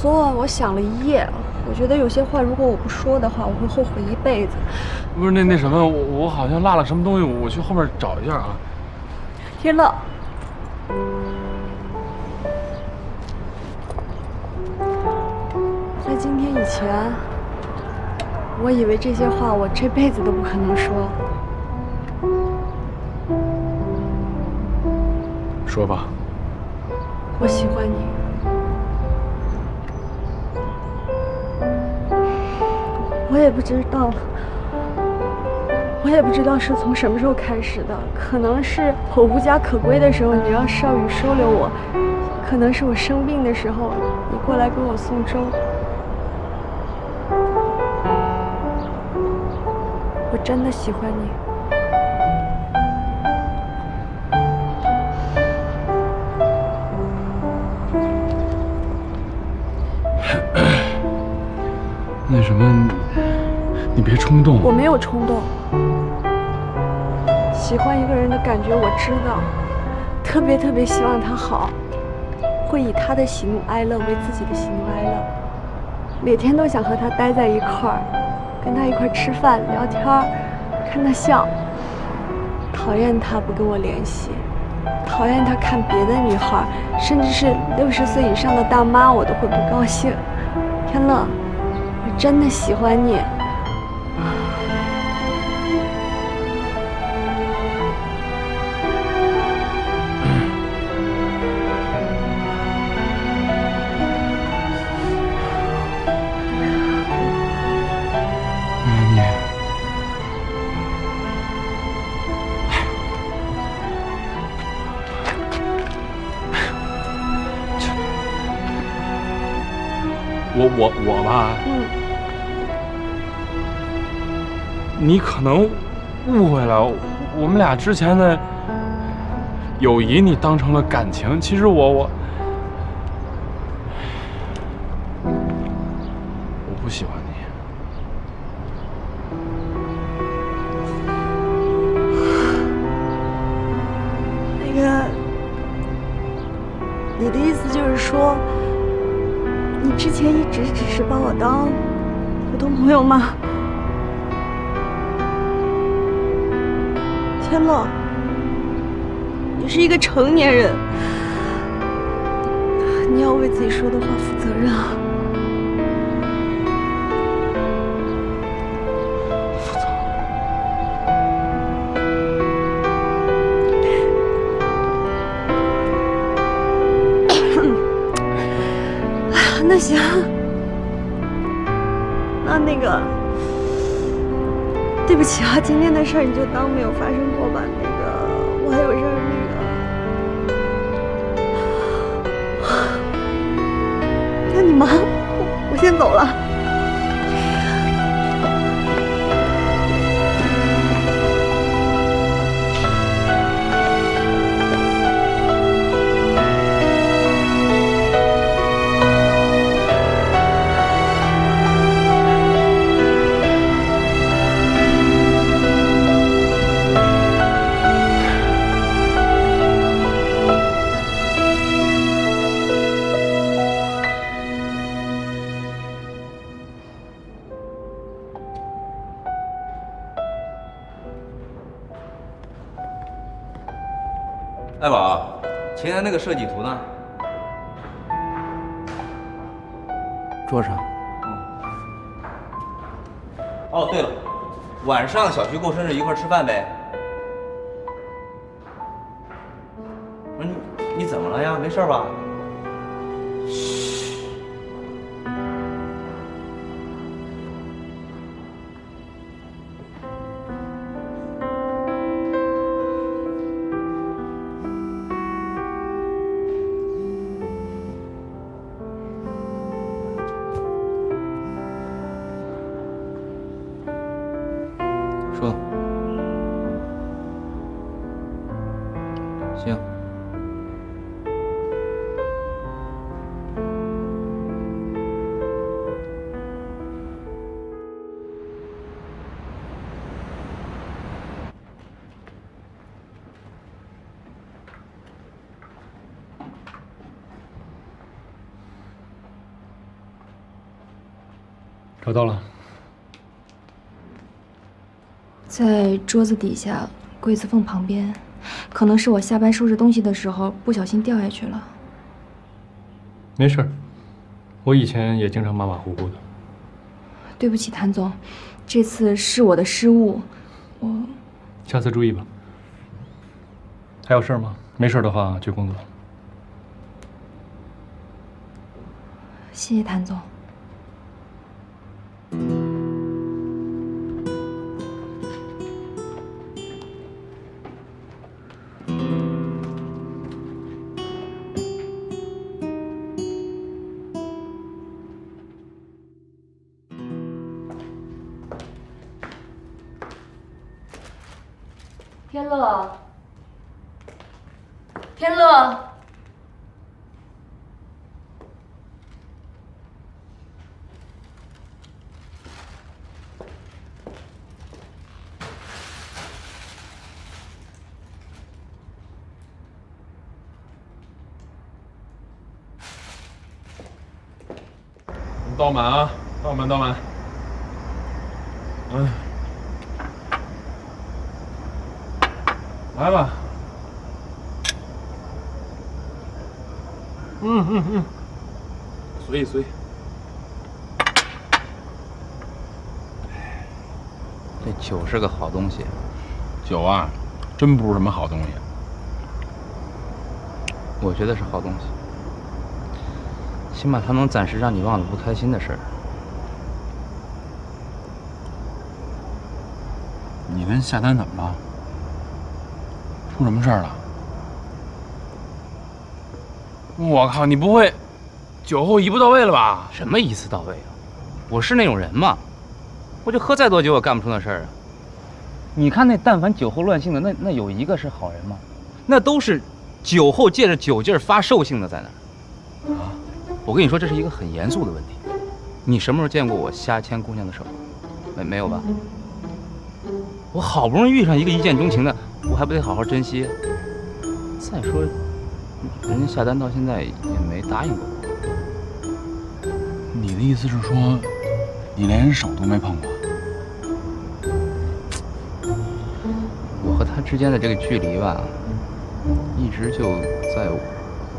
昨晚我想了一夜，我觉得有些话如果我不说的话，我会后悔一辈子。不是那什么，我好像落了什么东西，我去后面找一下啊。天乐，在今天以前，我以为这些话我这辈子都不可能说。说吧。我喜欢你。我也不知道是从什么时候开始的，可能是我无家可归的时候，你让少宇收留我；可能是我生病的时候，你过来给我送粥。我真的喜欢你。那什么，你别冲动。我没有冲动。喜欢一个人的感觉我知道，特别希望他好，会以他的喜怒哀乐为自己的喜怒哀乐，每天都想和他待在一块儿，跟他一块儿吃饭聊天，看他笑。讨厌他不跟我联系，讨厌他看别的女孩，甚至是60岁以上的大妈，我都会不高兴。天乐，我真的喜欢你。我吧，你可能误会了，我们俩之前的友谊你当成了感情，其实我不喜欢你。那个，你的意思就是说，你之前一直只是把我当普通朋友吗？天乐，你是一个成年人，你要为自己说的话负责任啊。负责。那行，那个，对不起啊，今天的事儿你就当没有发生过吧。那个，我还有事儿，那你忙，我先走了。爱宝，前台那个设计图呢？桌上。哦，对了，晚上小徐过生日一块儿吃饭呗。不是你怎么了呀？没事吧？说。行。找到了，在桌子底下柜子缝旁边，可能是我下班收拾东西的时候不小心掉下去了。没事儿，我以前也经常马马虎虎的。对不起，谭总，这次是我的失误，我下次注意吧。还有事儿吗？没事儿的话去工作。谢谢谭总。天乐，天乐，倒满啊，倒满，倒满。来吧。随意随意。这酒是个好东西，酒啊，真不是什么好东西。我觉得是好东西，起码它能暂时让你忘了不开心的事儿。你跟夏丹怎么了？出什么事儿了？我靠，你不会酒后一步到位了吧？什么一次到位啊？我是那种人吗？我就喝再多酒，我干不出那事儿啊。你看那但凡酒后乱性的，那有一个是好人吗？那都是酒后借着酒劲儿发兽性的在那儿。啊！我跟你说，这是一个很严肃的问题。你什么时候见过我瞎牵姑娘的手？没有吧？我好不容易遇上一个一见钟情的，我还不得好好珍惜？再说，人家夏丹到现在也没答应过我。你的意思是说，你连手都没碰过？我和他之间的这个距离吧，一直就在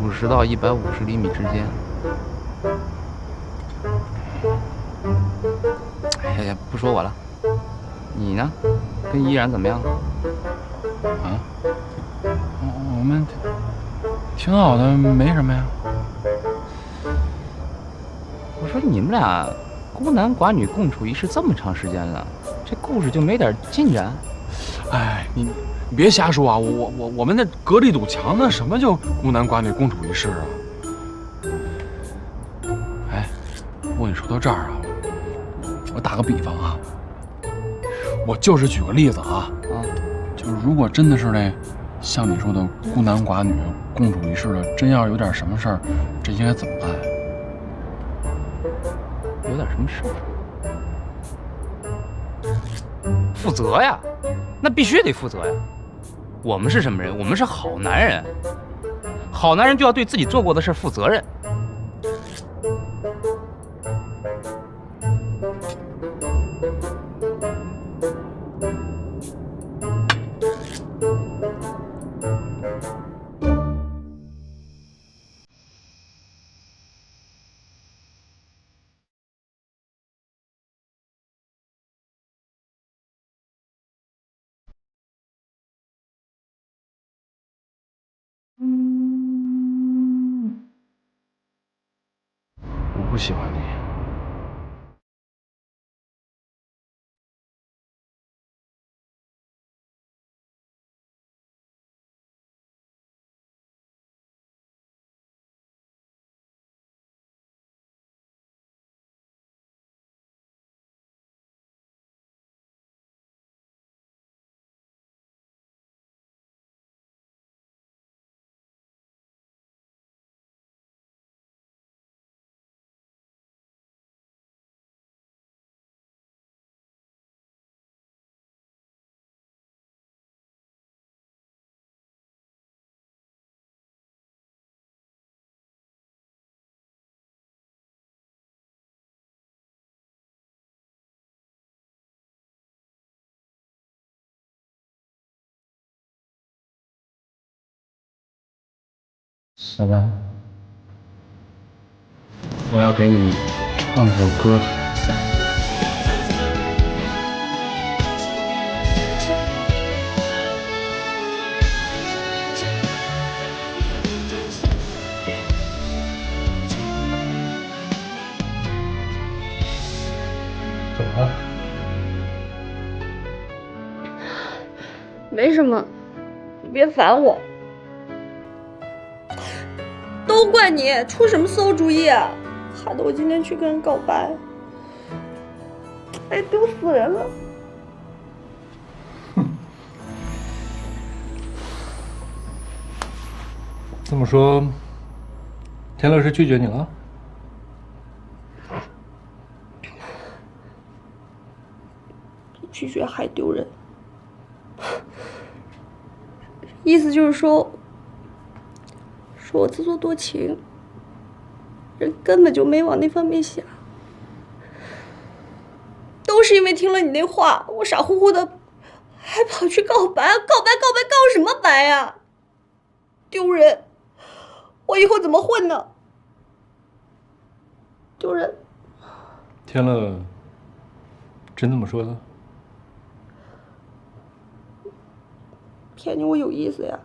50到150厘米之间。哎呀，不说我了，你呢？跟依然怎么样？啊？我们挺好的，没什么呀。我说你们俩孤男寡女共处一室这么长时间了，这故事就没点进展？哎，你别瞎说啊！我们那隔着一堵墙呢，什么叫孤男寡女共处一室啊？哎，不过你说到这儿啊，我打个比方啊，我就是举个例子啊，就是如果真的是那像你说的孤男寡女共处一室的，真要有点什么事儿，这应该怎么办？有点什么事儿？负责呀，那必须得负责呀。我们是什么人？我们是好男人，好男人就要对自己做过的事负责任。我不喜欢你。小白，我要给你唱首歌。怎么了？没什么，你别烦我。都怪你，出什么馊主意啊？害得我今天去跟人告白，哎，丢死人了。这么说，田乐是拒绝你了？比拒绝还丢人。意思就是说我自作多情，人根本就没往那方面想，都是因为听了你那话，我傻乎乎的还跑去告白，告什么白呀？丢人！我以后怎么混呢？丢人！天乐真这么说的？骗你我有意思呀？